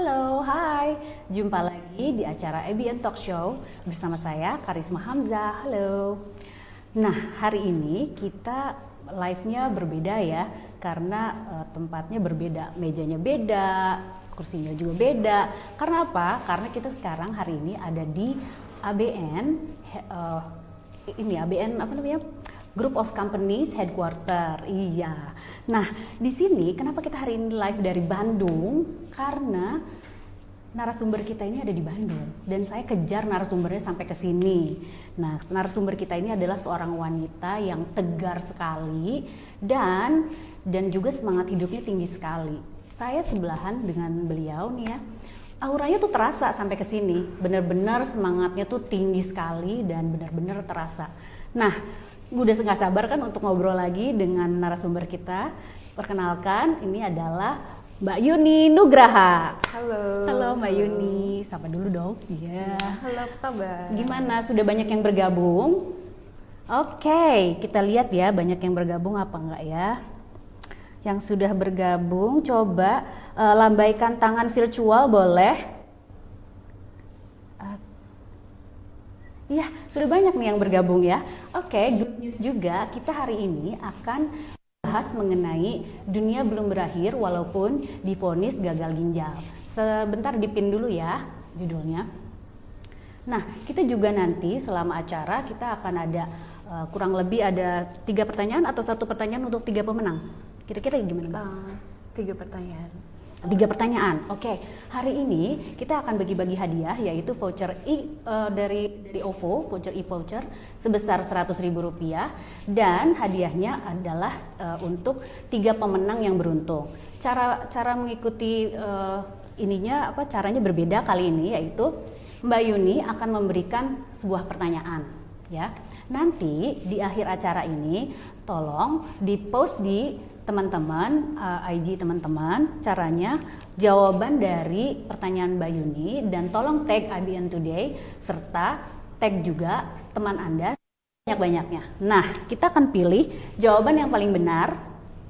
Halo, hai. Jumpa lagi di acara ABN Talk Show bersama saya Karisma Hamzah. Halo. Nah, hari ini kita live-nya berbeda ya, karena tempatnya berbeda, mejanya beda, kursinya juga beda. Karena apa? Karena kita sekarang hari ini ada di ABN, ABN apa namanya? Group of Companies Headquarter. Iya. Nah, di sini kenapa kita hari ini live dari Bandung? Karena narasumber kita ini ada di Bandung dan saya kejar narasumbernya sampai ke sini. Nah, narasumber kita ini adalah seorang wanita yang tegar sekali dan juga semangat hidupnya tinggi sekali. Saya sebelahan dengan beliau nih ya. Auranya tuh terasa sampai ke sini. Benar-benar semangatnya tuh tinggi sekali dan benar-benar terasa. Nah, udah nggak sabar kan untuk ngobrol lagi dengan narasumber kita. Perkenalkan, ini adalah Mbak Yuni Nugraha. Halo. Halo Mbak Yuni, sapa dulu dong. Iya. Halo, apa kabar? Gimana, sudah banyak yang bergabung? Oke, kita lihat ya banyak yang bergabung apa enggak ya. Yang sudah bergabung, coba lambaikan tangan virtual boleh. Iya, sudah banyak nih yang bergabung ya. Oke, good news juga, kita hari ini akan bahas mengenai dunia belum berakhir walaupun divonis gagal ginjal. Sebentar dipin dulu ya judulnya. Nah, kita juga nanti selama acara kita akan ada kurang lebih ada 3 pertanyaan atau 1 pertanyaan untuk 3 pemenang. Kira-kira gimana Mbak? 3 pertanyaan. 3 pertanyaan. Oke, hari ini kita akan bagi-bagi hadiah yaitu voucher dari OVO, voucher e-voucher sebesar Rp100.000 dan hadiahnya adalah untuk 3 pemenang yang beruntung. Cara mengikuti caranya berbeda kali ini yaitu Mbak Yuni akan memberikan sebuah pertanyaan ya. Nanti di akhir acara ini tolong di-post di teman-teman, IG teman-teman, caranya jawaban dari pertanyaan Mbak Yuni dan tolong tag ABN Today serta tag juga teman Anda banyak-banyaknya. Nah, kita akan pilih jawaban yang paling benar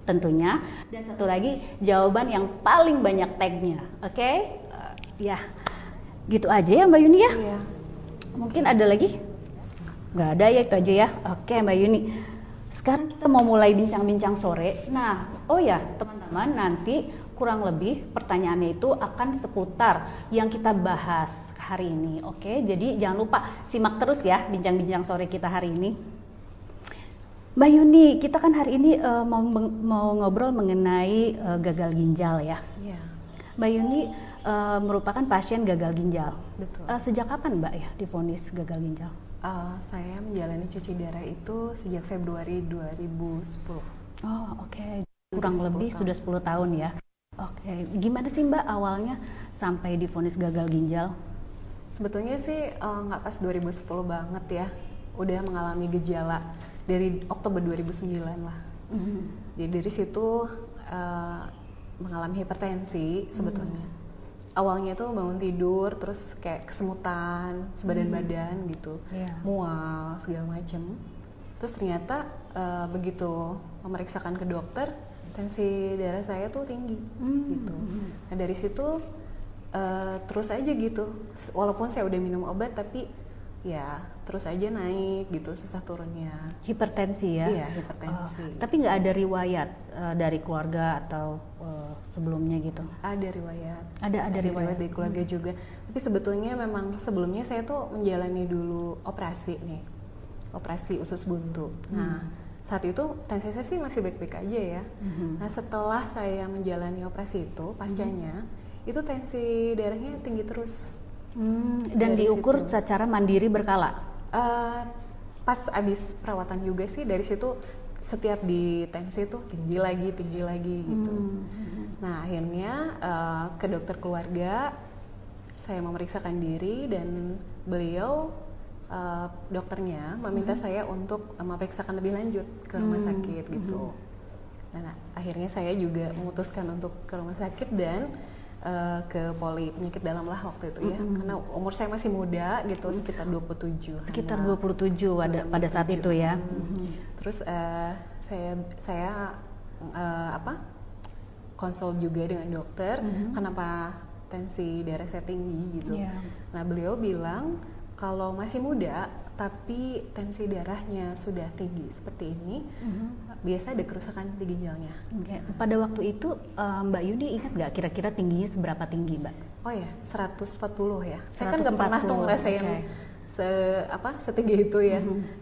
tentunya dan satu lagi jawaban yang paling banyak tagnya. Oke? Ya, gitu aja ya Mbak Yuni ya? Iya. Mungkin ada lagi? Nggak ada ya, itu aja ya. Oke Mbak Yuni. Sekarang kita mau mulai bincang-bincang sore. Nah, oh ya teman-teman, nanti kurang lebih pertanyaannya itu akan seputar yang kita bahas hari ini. Oke, jadi jangan lupa simak terus ya bincang-bincang sore kita hari ini. Mbak Yuni, kita kan hari ini mau ngobrol mengenai gagal ginjal ya. Iya. Mbak Yuni merupakan pasien gagal ginjal. Betul. Sejak kapan Mbak ya divonis gagal ginjal? Saya menjalani cuci darah itu sejak Februari 2010. Oh, oke. Kurang lebih tahun. sudah 10 tahun ya. Oke. Gimana sih Mbak awalnya sampai divonis gagal ginjal? Sebetulnya sih nggak pas 2010 banget ya. Udah mengalami gejala dari Oktober 2009 lah. Jadi dari situ mengalami hipertensi sebetulnya. Awalnya tuh bangun tidur terus kayak kesemutan sebadan badan gitu, mual segala macem. Terus ternyata begitu memeriksakan ke dokter, tensi darah saya tuh tinggi gitu. Nah dari situ terus aja gitu, walaupun saya udah minum obat tapi ya terus aja naik gitu, susah turunnya. Hipertensi ya? Iya, hipertensi. Tapi nggak ada riwayat dari keluarga atau sebelumnya gitu? Ada riwayat. Ada riwayat dari keluarga juga. Tapi sebetulnya memang sebelumnya saya tuh menjalani dulu operasi nih, operasi usus buntu. Nah saat itu tensi saya sih masih baik-baik aja ya. Nah setelah saya menjalani operasi itu pascanya, itu tensi darahnya tinggi terus. Dan Dari diukur situ. secara mandiri berkala? Pas abis perawatan juga sih, dari situ setiap di tensi tuh tinggi lagi gitu. Nah akhirnya ke dokter keluarga saya memeriksakan diri dan beliau dokternya meminta saya untuk memeriksakan lebih lanjut ke rumah sakit gitu. Nah akhirnya saya juga memutuskan untuk ke rumah sakit dan ke poli penyakit dalam lah waktu itu ya, karena umur saya masih muda gitu, sekitar 27. Sekitar 27 pada saat itu ya. Terus saya konsul juga dengan dokter, kenapa tensi darah saya tinggi gitu. Iya. Nah beliau bilang kalau masih muda tapi tensi darahnya sudah tinggi seperti ini, biasa ada kerusakan di ginjalnya. Oke. Pada waktu itu Mbak Yuni ingat nggak kira-kira tingginya seberapa tinggi, Mbak? Oh ya, 140 ya. Saya kan nggak pernah tuh 140, ngerasain oke. setinggi itu ya.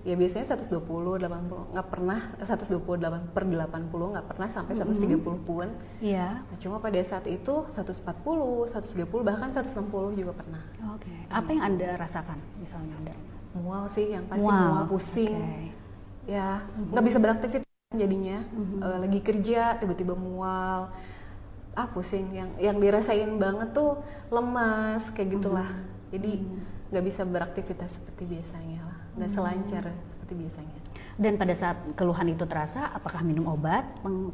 Ya biasanya 120, 80, nggak pernah 128/80, nggak pernah sampai 130 pun. Iya. Nah, cuma pada saat itu 140, 130, bahkan 160 juga pernah. Oke. Apa yang Anda rasakan misalnya Anda? Mual sih, yang pasti mual, pusing. Oke. Ya, nggak bisa beraktivitas jadinya. Lagi kerja, tiba-tiba mual. Pusing. Yang dirasain banget tuh lemas, kayak gitulah. Jadi nggak bisa beraktivitas seperti biasanya lah, nggak selancar seperti biasanya. Dan pada saat keluhan itu terasa, apakah minum obat,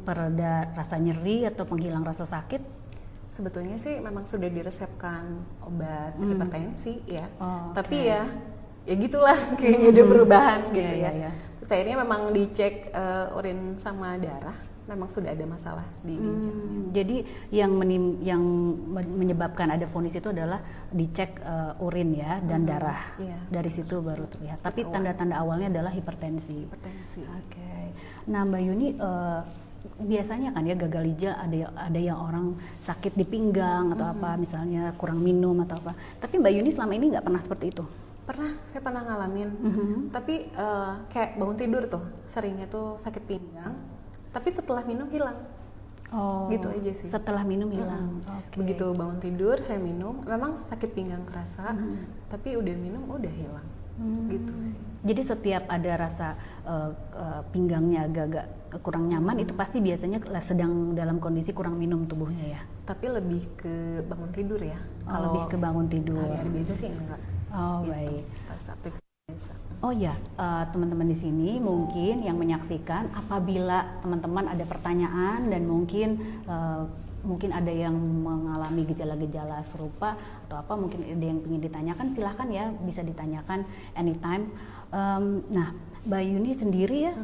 pereda rasa nyeri atau penghilang rasa sakit? Sebetulnya sih memang sudah diresepkan obat hipertensi ya, Oh, tapi ya gitulah kayaknya ada perubahan gitu Iya, ya. iya. Terus akhirnya memang dicek urin sama darah, memang sudah ada masalah di ginjal. Jadi yang menyebabkan ada vonis itu adalah dicek urin ya dan darah. Iya. Dari situ baru terlihat. Tapi tanda-tanda awalnya adalah hipertensi. Hipertensi. Oke. Nah, Mbak Yuni biasanya kan ya gagal ginjal ada yang orang sakit di pinggang atau apa, misalnya kurang minum atau apa. Tapi Mbak Yuni selama ini nggak pernah seperti itu. Saya pernah ngalamin. Tapi kayak bangun tidur tuh seringnya tuh sakit pinggang, tapi setelah minum hilang. Oh, Gitu aja sih. Setelah minum hilang. Oke. Begitu bangun tidur saya minum, memang sakit pinggang kerasa, tapi udah minum udah hilang. Gitu sih. Jadi setiap ada rasa pinggangnya agak-agak kurang nyaman, itu pasti biasanya sedang dalam kondisi kurang minum tubuhnya ya. Tapi lebih ke bangun tidur ya. Lebih ke bangun tidur. Hari-hari biasa sih enggak. Oh, Gitu. baik. Pas aktivitas biasa. Oh ya, teman-teman di sini mungkin yang menyaksikan, apabila teman-teman ada pertanyaan dan mungkin ada yang mengalami gejala-gejala serupa atau apa, mungkin ada yang ingin ditanyakan, silahkan ya, bisa ditanyakan anytime. Nah, Mbak Yuni sendiri ya,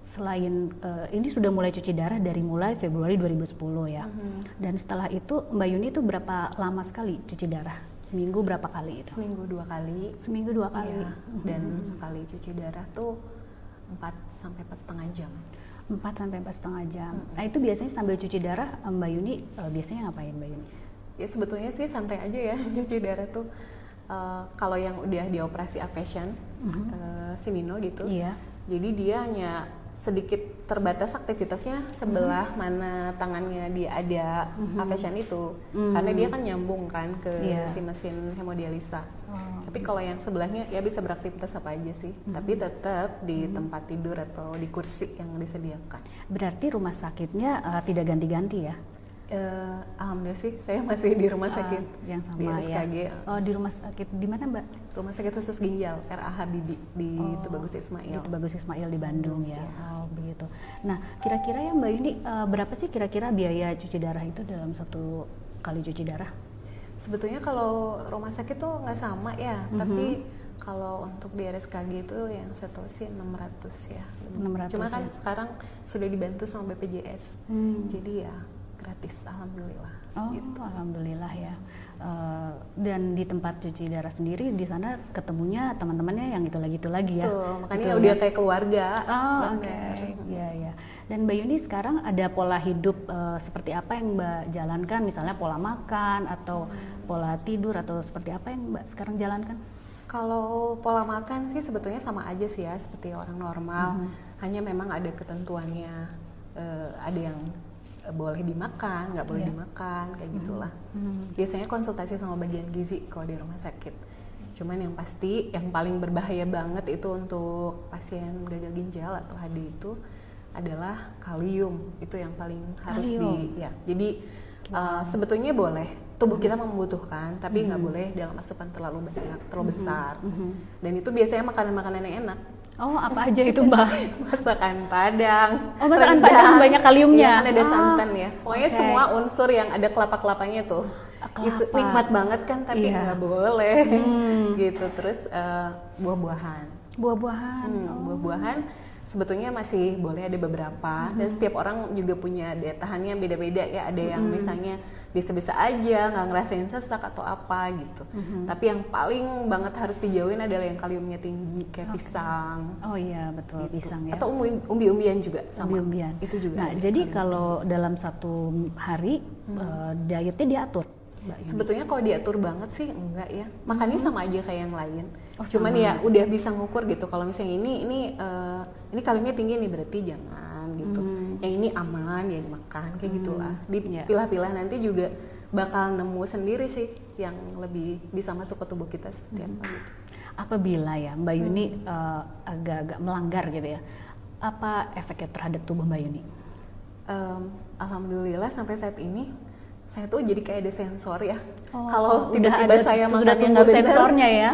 selain ini sudah mulai cuci darah dari mulai Februari 2010 ya, dan setelah itu Mbak Yuni itu berapa lama sekali cuci darah? Seminggu berapa kali itu? Seminggu 2 kali. Seminggu 2 kali. Iya. Dan sekali cuci darah tuh 4 sampai 4,5 jam. 4 sampai 4,5 jam. Nah, itu biasanya sambil cuci darah Mbak Yuni biasanya ngapain Mbak Yuni? Ya sebetulnya sih santai aja ya cuci darah tuh. Kalau yang udah dioperasi aphasion, Simino gitu. Iya. Jadi dia hanya sedikit terbatas aktivitasnya sebelah mana tangannya dia ada aphasion itu, karena dia kan nyambung kan ke si mesin hemodialisa. Tapi kalau yang sebelahnya ya bisa beraktivitas apa aja sih, tapi tetap di tempat tidur atau di kursi yang disediakan. Berarti rumah sakitnya tidak ganti-ganti ya? Alhamdulillah sih saya masih di rumah sakit yang sama di RSKG. ya. Oh, di rumah sakit di mana Mbak? Rumah sakit khusus ginjal RA Habibie di Tubagus Ismail. Di Tubagus Ismail di Bandung ya. Oh, begitu. Nah, kira-kira ya Mbak Yuni, berapa sih kira-kira biaya cuci darah itu dalam satu kali cuci darah? Sebetulnya kalau rumah sakit tuh nggak sama ya, tapi kalau untuk di RSKG itu yang saya tahu sih 600 ya. 600 Cuma kan sekarang sudah dibantu sama BPJS, jadi ya gratis, alhamdulillah. Oh, gitu. Alhamdulillah ya. Dan di tempat cuci darah sendiri di sana ketemunya teman-temannya yang itu lagi ya. Tuh, makanya udah kayak keluarga. Oh, oke. Iya, iya. Dan Mbak Yuni sekarang ada pola hidup seperti apa yang Mbak jalankan? Misalnya pola makan atau pola tidur atau seperti apa yang Mbak sekarang jalankan? Kalau pola makan sih sebetulnya sama aja sih ya, seperti orang normal. Hanya memang ada ketentuannya. Ada yang boleh dimakan, nggak boleh dimakan, kayak gitulah. Biasanya konsultasi sama bagian gizi kalau di rumah sakit. Cuman yang pasti, yang paling berbahaya banget itu untuk pasien gagal ginjal atau HD itu adalah kalium. Itu yang paling harus ya. Jadi sebetulnya boleh, tubuh kita membutuhkan, tapi nggak boleh dalam asupan terlalu banyak, terlalu besar. Dan itu biasanya makanan-makanan yang enak. Oh, apa aja itu Mbak? Masakan Padang. Oh, masakan Padang banyak kaliumnya. Iya, kan ada santan ya. Pokoknya semua unsur yang ada kelapa-kelapanya tuh. Itu nikmat banget kan, tapi nggak boleh. Gitu. Terus buah-buahan. Buah-buahan. Buah-buahan sebetulnya masih boleh ada beberapa, dan setiap orang juga punya daya tahannya beda-beda ya. Ada yang misalnya bisa-bisa aja, nggak ngerasain sesak atau apa gitu. Tapi yang paling banget harus dijauhin adalah yang kaliumnya tinggi kayak pisang. Oh iya betul, Gitu. pisang ya. Atau umbi-umbian juga sama. Umbi-umbian. Itu juga. Nah, ada jadi kalium. kalau dalam satu hari dietnya diatur, Mbak Yuni? Sebetulnya kalau diatur banget sih enggak ya. Makannya sama aja kayak yang lain. Oh, Cuman sama. ya udah bisa ngukur gitu. Kalau misalnya ini kaliumnya tinggi nih, berarti jangan gitu. Yang ini aman ya dimakan kayak gitulah. Dipilah-pilah nanti juga bakal nemu sendiri sih yang lebih bisa masuk ke tubuh kita seperti apa gitu. Apabila ya Mbak Yuni agak-agak melanggar gitu ya, apa efeknya terhadap tubuh Mbak Yuni? Alhamdulillah sampai saat ini saya tuh jadi kayak ada sensor ya. Oh, Kalau udah tiba-tiba ada, saya sudah makannya tumbuh nggak benar, sensornya ya.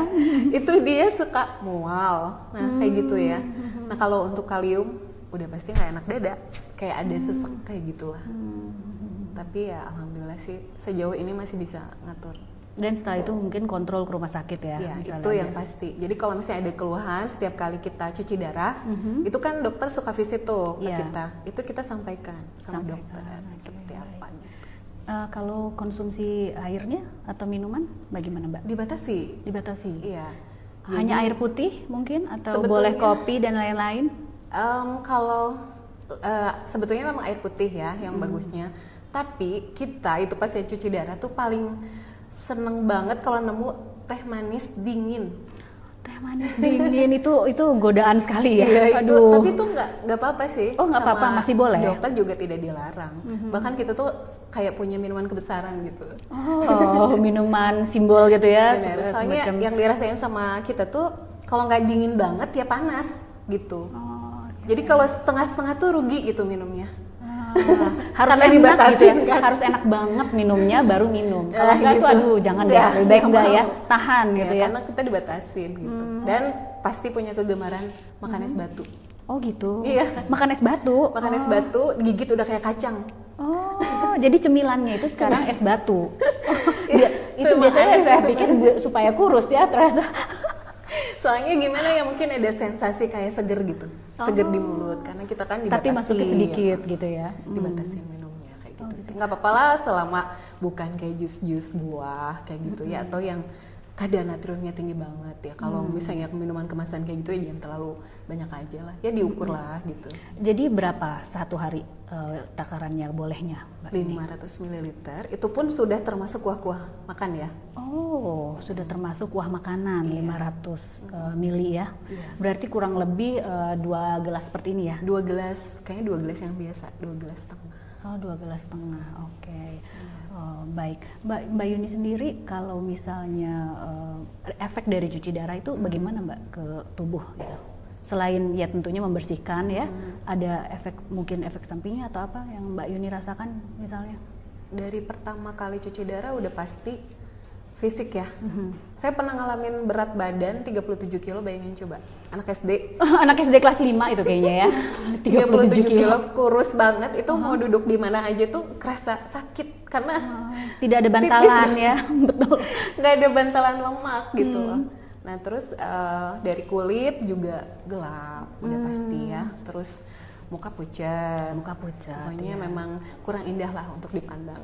itu dia suka mual. Nah kayak gitu ya. Nah kalau untuk kalium udah pasti nggak enak dada, kayak ada sesek kayak gitulah. Tapi ya alhamdulillah sih sejauh ini masih bisa ngatur. Dan setelah itu mungkin kontrol ke rumah sakit ya. Ya misalnya itu yang ya. pasti. Jadi kalau misalnya ada keluhan setiap kali kita cuci darah, itu kan dokter suka visit tuh ke Iya. kita. Itu kita sampaikan sama Sampaikan, dokter oke, seperti apa gitu. Kalau konsumsi airnya atau minuman bagaimana Mbak? Dibatasi. Dibatasi. Iya. Hanya Jadi, air putih mungkin atau sebetulnya- boleh kopi dan lain-lain? Kalau sebetulnya memang air putih ya yang bagusnya. Tapi kita itu pas yang cuci darah tuh paling seneng banget kalau nemu teh manis dingin. Teh manis dingin itu godaan sekali ya. Iya, itu, Aduh. tapi itu nggak apa-apa sih. Oh, nggak apa-apa, Sama masih boleh? Dokter juga tidak dilarang. Bahkan kita tuh kayak punya minuman kebesaran gitu. Oh, minuman simbol gitu ya. Benar, soalnya semacam- yang dirasain sama kita tuh kalau nggak dingin banget ya panas gitu. Oh, Jadi kalau setengah-setengah tuh rugi gitu minumnya. harus Karena enak dibatasin, gitu ya. kan? Harus enak banget minumnya baru minum. Kalau enggak gitu. tuh aduh jangan deh, Enggak, lebih baik enggak ya. mau. Tahan gitu ya. Karena kita dibatasin gitu. Dan pasti punya kegemaran makan es batu. Oh gitu. Iya. Makan es batu. Makan es batu, gigit udah kayak kacang. Oh, jadi cemilannya itu sekarang es batu. Iya, Itu biasanya saya pikir supaya kurus ya ternyata. Soalnya gimana ya, mungkin ada sensasi kayak seger gitu. Seger di mulut karena kita kan dibatasi. Tapi masuknya sedikit gitu ya. Dibatasin minumnya kayak gitu sih. Nggak apa-apa lah selama bukan kayak jus-jus buah kayak gitu ya, atau yang kadar natriumnya tinggi banget ya. Kalau misalnya minuman kemasan kayak gitu ya jangan terlalu banyak aja lah. Ya diukur lah gitu. Jadi berapa satu hari takarannya bolehnya, Mbak? 500 ml itu pun sudah termasuk kuah-kuah makan ya. Oh, sudah termasuk kuah makanan 500 mili ya. Iya. Berarti kurang lebih 2 gelas seperti ini ya. 2 gelas, kayaknya 2 gelas yang biasa, 2 gelas setengah. Oh, 2 gelas setengah. Oke. Oh, baik. Mbak Yuni sendiri kalau misalnya efek dari cuci darah itu bagaimana Mbak ke tubuh gitu? Selain ya tentunya membersihkan ya, ada mungkin efek sampingnya atau apa yang Mbak Yuni rasakan misalnya? Dari pertama kali cuci darah udah pasti fisik ya. Saya pernah ngalamin berat badan 37 kilo, bayangin coba. Anak SD. Anak SD kelas 5 itu kayaknya ya. 37 kilo, kurus banget, itu mau duduk di mana aja tuh kerasa sakit karena Tidak ada bantalan ya. Betul. nggak ada bantalan lemak gitu loh. Nah terus dari kulit juga gelap, udah pasti ya. Terus muka pucat, pokoknya memang kurang indah lah untuk dipandang.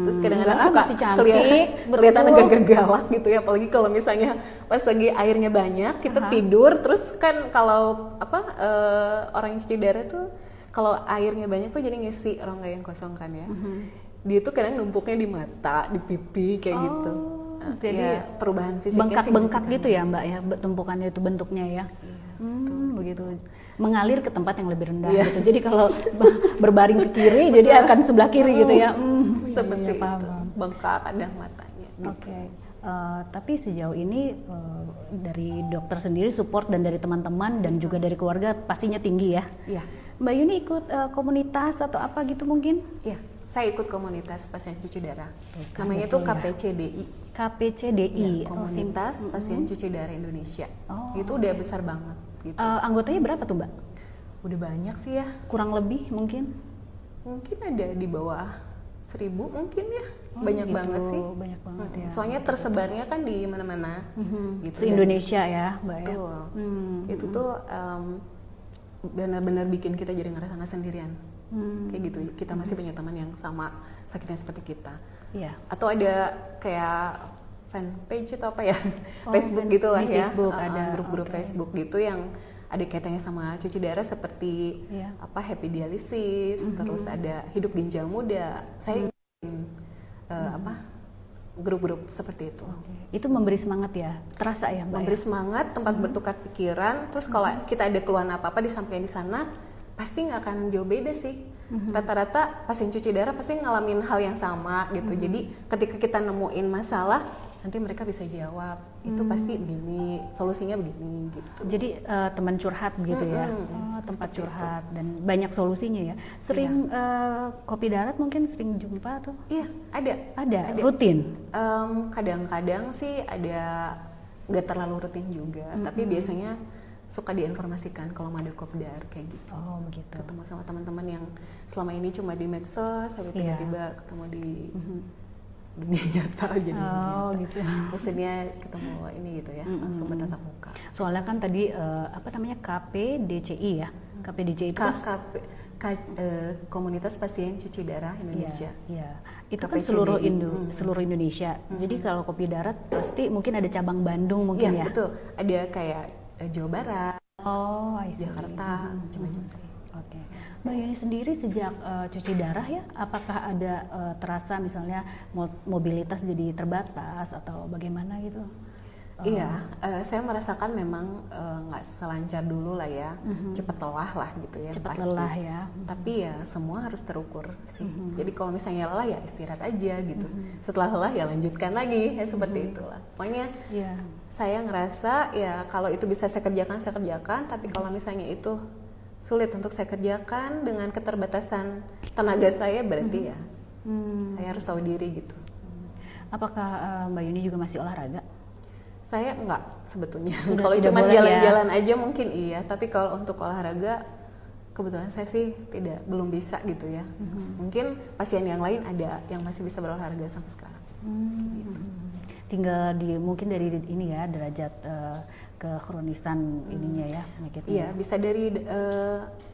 Terus kadang-kadang Enggak, suka masih cantik, kelihatan betul. agak galak gitu ya, apalagi kalau misalnya pas lagi airnya banyak kita tidur, terus kan kalau orang yang cuci darah tuh kalau airnya banyak tuh jadi ngisi rongga yang kosong kan ya. Dia tuh kadang numpuknya di mata, di pipi kayak gitu. Jadi Ya, perubahan fisiknya bengkak-bengkak signifikan gitu ya sih. Mbak ya, tumpukannya itu bentuknya ya. Begitu. Mengalir ke tempat yang lebih rendah Iya. gitu. Jadi kalau berbaring ke kiri jadi akan sebelah kiri gitu ya. Seperti Iya, paham, itu, paham. bengkak ada matanya. Oke. Tapi sejauh ini dari dokter sendiri support dan dari teman-teman dan juga dari keluarga pastinya tinggi ya. Iya, Mbak Yuni ikut komunitas atau apa gitu mungkin? iya. Saya ikut komunitas pasien cuci darah. kan Namanya betul tuh ya. KPCDI. KPCDI. Ya, Komunitas Pasien Cuci Darah Indonesia. Oh. Itu udah besar banget gitu. Anggotanya berapa tuh Mbak? Udah banyak sih ya. Kurang lebih mungkin? Mungkin ada di bawah 1000 mungkin ya. Oh, Banyak gitu. banget sih. Banyak banget ya. Soalnya tersebarnya kan di mana-mana. Gitu. Se-Indonesia ya Mbak ya? Betul. Itu tuh benar-benar bikin kita jadi ngerasa nggak sendirian. Kayak gitu, kita masih punya teman yang sama sakitnya seperti kita. Iya. Atau ada kayak fan page atau apa ya, Facebook gitu lah di ya, Facebook ada grup-grup Facebook gitu yang ada kaitannya sama cuci darah seperti apa happy dialisis, terus ada hidup ginjal muda. Saya apa grup-grup seperti itu. Itu memberi semangat ya, terasa ya Mbak? Memberi semangat, tempat bertukar pikiran. Terus kalau kita ada keluhan apa-apa disampaikan di sana, pasti nggak akan jauh beda sih. Rata-rata pasien cuci darah pasti ngalamin hal yang sama gitu. Jadi ketika kita nemuin masalah, nanti mereka bisa jawab. Itu pasti begini, solusinya begini gitu. Jadi teman curhat gitu ya, tempat curhat itu. Dan banyak solusinya ya. Sering kopi darat mungkin sering jumpa atau? Iya, ada. Rutin? Kadang-kadang sih ada, nggak terlalu rutin juga. Tapi biasanya suka diinformasikan kalau mau ada kopdar kayak gitu. Oh begitu. Ketemu sama teman-teman yang selama ini cuma di medsos, tapi tiba-tiba ketemu di dunia nyata jadi gitu. Maksudnya ketemu ini gitu ya, langsung bertatap muka. Soalnya kan tadi apa namanya KPDCI ya, KPDCI itu Komunitas Pasien Cuci Darah Indonesia. Iya. Itu kan seluruh Indonesia. Jadi kalau kopi darat pasti mungkin ada cabang Bandung mungkin ya. Iya betul. Ada kayak Jawa Barat, Jakarta, macam-macam sih. Oke. Mbak Yuni sendiri sejak cuci darah ya, apakah ada terasa misalnya mobilitas jadi terbatas atau bagaimana gitu? Iya, saya merasakan memang nggak selancar dulu lah ya, cepet lelah lah gitu ya. Cepet pasti. lelah ya. Tapi ya semua harus terukur sih. Jadi kalau misalnya lelah ya istirahat aja gitu. Setelah lelah ya lanjutkan lagi, ya seperti itulah. Pokoknya saya ngerasa ya kalau itu bisa saya kerjakan, Tapi kalau misalnya itu sulit untuk saya kerjakan dengan keterbatasan tenaga saya, berarti ya saya harus tahu diri gitu. Apakah Mbak Yuni juga masih olahraga? Saya enggak sebetulnya. Kalau cuma jalan-jalan aja mungkin iya, tapi kalau untuk olahraga kebetulan saya sih belum bisa gitu ya. Mungkin pasien yang lain ada yang masih bisa berolahraga sampai sekarang. Gitu. Tinggal mungkin dari ini ya derajat kekronisan ininya ya penyakitnya. Iya, bisa dari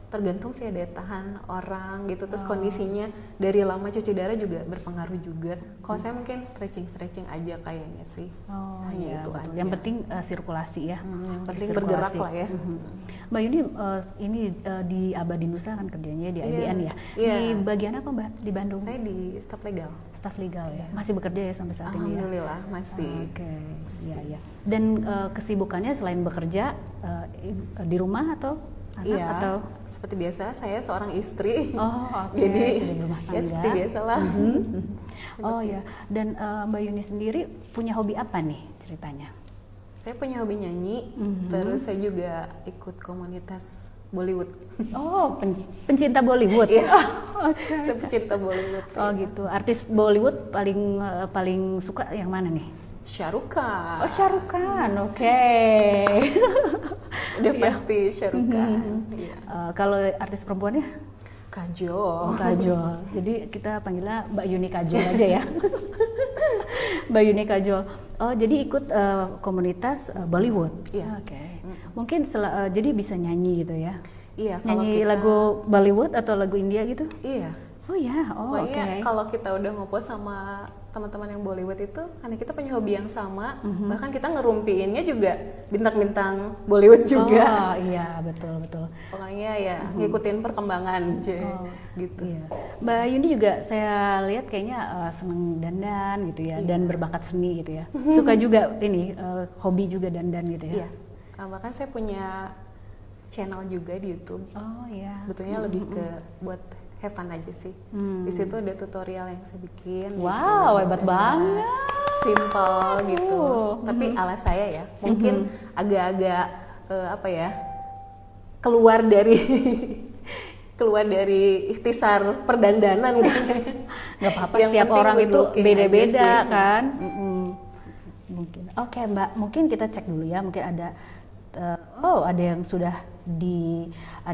tergantung sih daya tahan orang gitu, terus kondisinya dari lama cuci darah juga berpengaruh juga. Kalau saya mungkin stretching aja kayaknya sih. Hanya itu aja. Yang penting sirkulasi ya. Yang penting bergerak lah ya. Mbak Yuni ini di Abadinusa kan kerjanya di IBN ya. Di bagian apa Mbak di Bandung? Saya di staf legal. Staf legal ya. Masih bekerja ya sampai saat ini ya? Alhamdulillah masih. Oke. Iya. Dan kesibukannya selain bekerja di rumah atau atau seperti biasa saya seorang istri. Jadi ya seperti biasalah. Ya. Dan Mbak Yuni sendiri punya hobi apa nih ceritanya? Saya punya hobi nyanyi, terus saya juga ikut komunitas Bollywood. Pencinta Bollywood. Saya pencinta Bollywood. Gitu. Artis Bollywood paling suka yang mana nih? Shah Rukh Khan. Shah Rukh Khan, oke. Udah pasti Shah Rukh Khan. Kalau artis perempuannya? Kajol. Kajol. Jadi kita panggilnya Mbak Yuni Kajol aja ya. Mbak Yuni Kajol. Jadi ikut komunitas Bollywood. Iya. Oke. Mungkin jadi bisa nyanyi gitu ya? Iya. Nyanyi lagu Bollywood atau lagu India gitu? Iya. Oke. Kalau kita udah ngobrol sama teman-teman yang Bollywood itu, karena kita punya hobi yang sama, bahkan kita ngerumpiinnya juga bintang-bintang Bollywood juga. Iya, betul. Pokoknya ya ngikutin perkembangan gitu. Iya. Mbak Yuni juga saya lihat kayaknya seneng dandan gitu ya, dan berbakat seni gitu ya. Suka juga ini hobi juga dandan gitu ya. Iya. Bahkan saya punya channel juga di YouTube. Sebetulnya lebih ke buat have fun aja sih. Di situ ada tutorial yang saya bikin. Wow, hebat banget. Simple gitu. Tapi ala saya ya, mungkin agak-agak keluar dari ikhtisar perdandanan gitu. Nggak apa-apa, setiap orang itu beda-beda kan. Mungkin. Oke, Mbak, mungkin kita cek dulu ya. Mungkin ada ada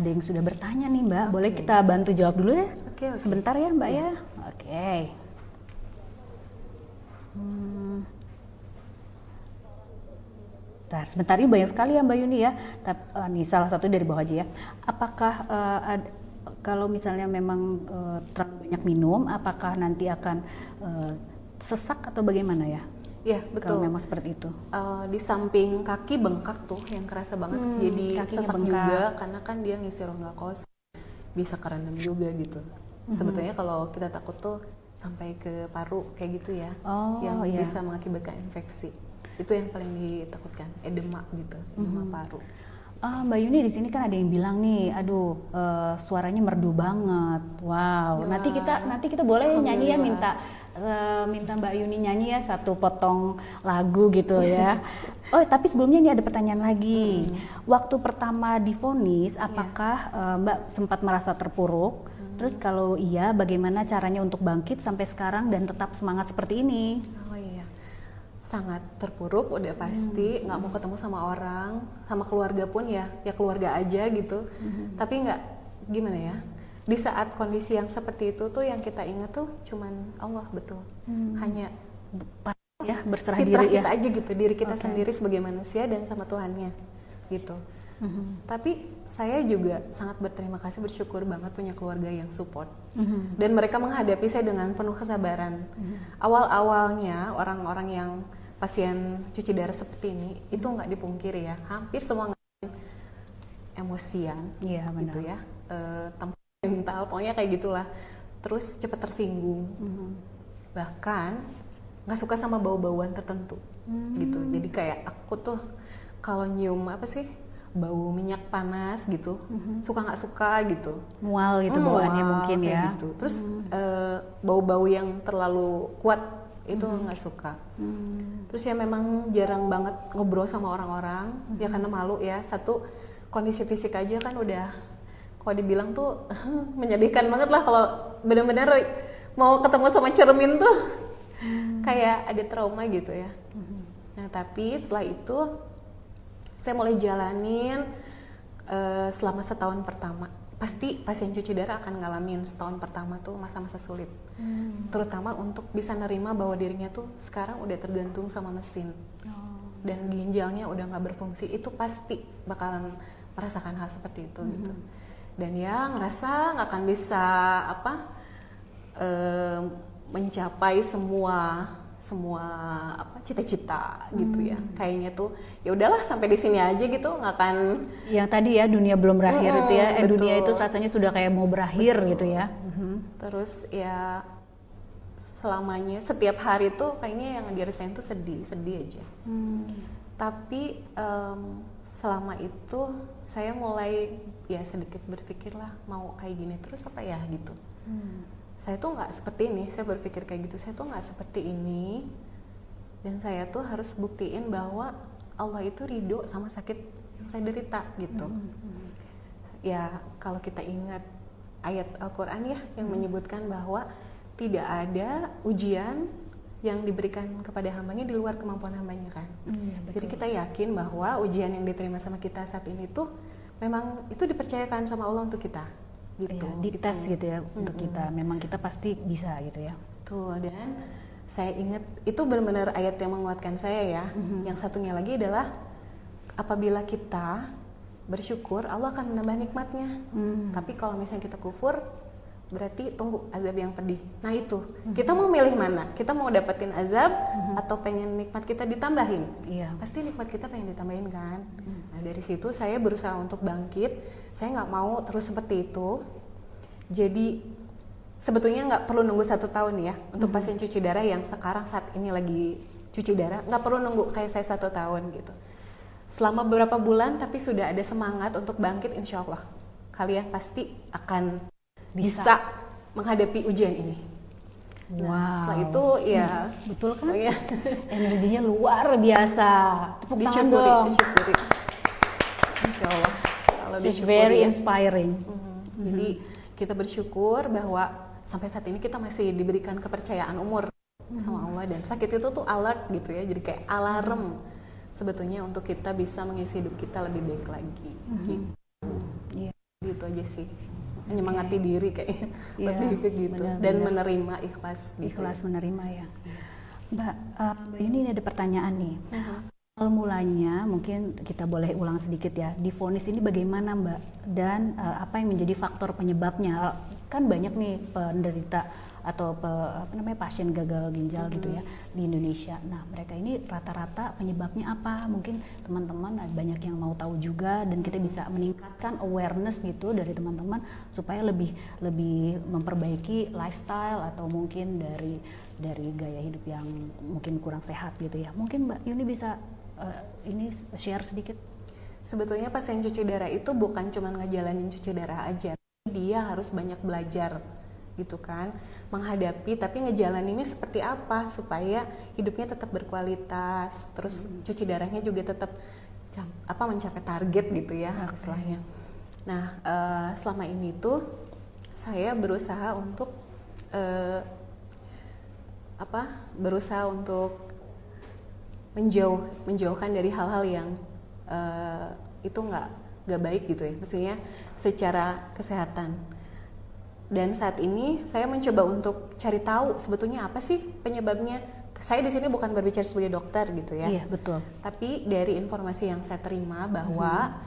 yang sudah bertanya nih Mbak. Boleh kita bantu jawab dulu ya? Oke. Sebentar ya Mbak ya. Oke. sebentar ini banyak sekali ya Mbak Yuni ya. Nih salah satu dari bawah aja ya. Apakah kalau misalnya memang terlalu banyak minum, apakah nanti akan sesak atau bagaimana ya? Iya betul. Kalau memang seperti itu. Di samping kaki bengkak tuh yang kerasa banget, jadi sesak bengkak juga karena kan dia ngisi rongga kos, bisa kerendam juga gitu. Sebetulnya kalau kita takut tuh sampai ke paru kayak gitu ya, yang bisa mengakibatkan infeksi. Itu yang paling ditakutkan, edema gitu, edema paru. Mbak Yuni di sini kan ada yang bilang nih, aduh suaranya merdu banget. Wow, nanti kita boleh nyanyi ya, minta Mbak Yuni nyanyi ya satu potong lagu gitu ya. Oh tapi sebelumnya ini ada pertanyaan lagi. Waktu pertama divonis, apakah Mbak sempat merasa terpuruk? Terus kalau iya, bagaimana caranya untuk bangkit sampai sekarang dan tetap semangat seperti ini? Oh iya, sangat terpuruk udah pasti, nggak mau ketemu sama orang, sama keluarga pun ya keluarga aja gitu. Tapi nggak, gimana ya, di saat kondisi yang seperti itu tuh yang kita ingat tuh cuman Allah, betul. Hanya ya berserah fitrah diri kita ya. aja gitu, diri kita sendiri sebagai manusia dan sama Tuhannya gitu. Tapi saya juga sangat berterima kasih, bersyukur banget punya keluarga yang support, dan mereka menghadapi saya dengan penuh kesabaran. Awal-awalnya orang-orang yang pasien cuci darah seperti ini itu nggak dipungkiri ya, hampir semua emosian, gitu ya, temperamental, pokoknya kayak gitulah. Terus cepat tersinggung, bahkan nggak suka sama bau-bauan tertentu, gitu. Jadi kayak aku tuh kalau nyium bau minyak panas gitu, suka nggak suka gitu, Mual gitu bawaannya mungkin ya. gitu. Terus bau-bau yang terlalu kuat itu nggak suka. Terus ya memang jarang banget ngobrol sama orang-orang, ya karena malu ya. Satu, kondisi fisik aja kan udah, kalau dibilang tuh menyedihkan banget lah kalau benar-benar mau ketemu sama cermin tuh kayak ada trauma gitu ya. Nah tapi setelah itu saya mulai jalanin selama setahun pertama. Pasti pasien cuci darah akan ngalamin setahun pertama tuh masa-masa sulit, terutama untuk bisa nerima bahwa dirinya tuh sekarang udah tergantung sama mesin, dan ginjalnya udah nggak berfungsi. Itu pasti bakalan merasakan hal seperti itu gitu. Dan ya ngerasa nggak akan bisa mencapai semua cita-cita gitu ya. Kayaknya tuh ya udahlah sampai di sini aja gitu, nggak akan yang tadi ya dunia belum berakhir itu ya, dunia itu rasanya sudah kayak mau berakhir gitu ya. Terus ya selamanya setiap hari tuh kayaknya yang dirasain tuh sedih aja. Tapi selama itu saya mulai ya sedikit berpikir lah, mau kayak gini terus apa ya gitu. Saya tuh nggak seperti ini, saya berpikir kayak gitu, saya tuh nggak seperti ini, dan saya tuh harus buktiin bahwa Allah itu ridho sama sakit yang saya derita gitu. Ya kalau kita ingat ayat Al-Quran ya yang menyebutkan bahwa tidak ada ujian yang diberikan kepada hambanya di luar kemampuan hambanya kan. Jadi kita yakin bahwa ujian yang diterima sama kita saat ini tuh memang itu dipercayakan sama Allah untuk kita. Gitu, dites gitu ya untuk kita, memang kita pasti bisa gitu ya. Tuh, dan saya ingat itu benar-benar ayat yang menguatkan saya ya. Yang satunya lagi adalah apabila kita bersyukur, Allah akan menambah nikmatnya. Tapi kalau misalnya kita kufur, berarti tunggu azab yang pedih. Nah itu, kita mau milih mana? Kita mau dapetin azab atau pengen nikmat kita ditambahin? Pasti nikmat kita pengen ditambahin kan. Nah dari situ saya berusaha untuk bangkit. Saya nggak mau terus seperti itu. Jadi sebetulnya nggak perlu nunggu 1 tahun ya untuk pasien cuci darah yang sekarang saat ini lagi cuci darah. Nggak perlu nunggu kayak saya 1 tahun gitu. Selama beberapa bulan tapi sudah ada semangat untuk bangkit, insya Allah kalian pasti akan bisa menghadapi ujian ini. Nah, setelah itu ya betul kan? Energinya luar biasa. Tepuk tangan dong. Disyukuri. Insya Allah. It's very inspiring. Jadi kita bersyukur bahwa sampai saat ini kita masih diberikan kepercayaan umur sama Allah, dan sakit itu tuh alert gitu ya. Jadi kayak alarm sebetulnya untuk kita bisa mengisi hidup kita lebih baik lagi. Gitu aja sih. Menyemangati diri kayak lebih gitu, dan menerima ikhlas gitu. Menerima ya. Mbak, ini ada pertanyaan nih. Awal mulanya mungkin kita boleh ulang sedikit ya, divonis ini bagaimana Mbak, dan apa yang menjadi faktor penyebabnya? Kan banyak nih penderita atau pasien gagal ginjal gitu ya di Indonesia. Nah, mereka ini rata-rata penyebabnya apa? Mungkin teman-teman banyak yang mau tahu juga, dan kita bisa meningkatkan awareness gitu dari teman-teman supaya lebih memperbaiki lifestyle atau mungkin dari gaya hidup yang mungkin kurang sehat gitu ya. Mungkin Mbak Yuni bisa ini share sedikit. Sebetulnya pasien cuci darah itu bukan cuma ngejalanin cuci darah aja, dia harus banyak belajar gitu kan, menghadapi, tapi ngejalaninnya seperti apa supaya hidupnya tetap berkualitas, terus cuci darahnya juga tetap mencapai target gitu ya istilahnya. Nah, selama ini tuh saya berusaha untuk menjauhkan dari hal-hal yang itu nggak baik gitu ya, maksudnya secara kesehatan. Dan saat ini saya mencoba untuk cari tahu sebetulnya apa sih penyebabnya. Saya di sini bukan berbicara sebagai dokter gitu ya. Iya, betul. Tapi dari informasi yang saya terima bahwa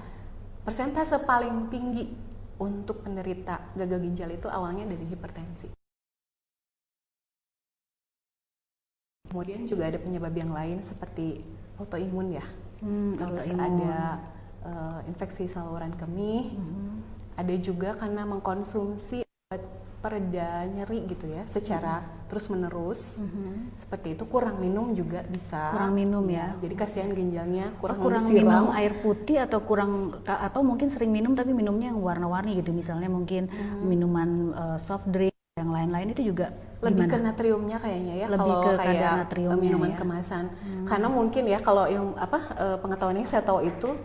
persentase paling tinggi untuk penderita gagal ginjal itu awalnya dari hipertensi. Kemudian juga ada penyebab yang lain seperti autoimun ya. Terus ada infeksi saluran kemih. Ada juga karena mengkonsumsi pereda nyeri gitu ya secara terus menerus, seperti itu. Kurang minum juga bisa. Kurang minum ya. Jadi kasihan ginjalnya kurang minum air putih, atau mungkin sering minum tapi minumnya yang warna-warni gitu, misalnya mungkin minuman soft drink yang lain-lain itu juga lebih gimana? Ke natriumnya kayaknya ya, lebih kalau ke kayak minuman ya? kemasan. Karena mungkin ya kalau pengetahuan yang saya tahu itu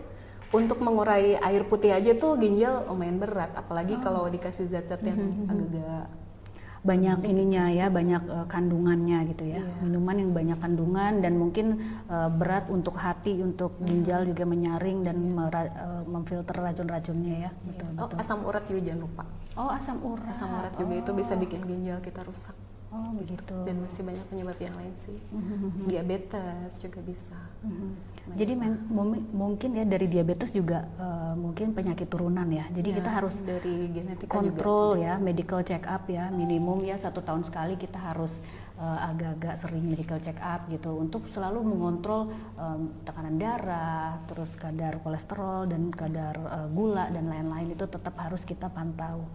untuk mengurai air putih aja tuh ginjal lumayan berat, apalagi kalau dikasih zat-zat yang agak-agak banyak ininya ya, banyak kandungannya gitu ya. Minuman yang banyak kandungan dan mungkin berat untuk hati, untuk ginjal juga menyaring dan memfilter racun-racunnya ya. Betul. Asam urat juga jangan lupa. Asam urat. Asam urat juga itu bisa bikin ginjal kita rusak. Begitu. Dan masih banyak penyebab yang lain sih. Diabetes juga bisa. Jadi mungkin ya dari diabetes juga mungkin penyakit turunan ya. Jadi kita harus dari genetika kontrol juga. Ya, medical check up ya, minimum ya 1 tahun sekali kita harus agak-agak sering medical check up gitu untuk selalu mengontrol tekanan darah, terus kadar kolesterol dan kadar gula dan lain-lain itu tetap harus kita pantau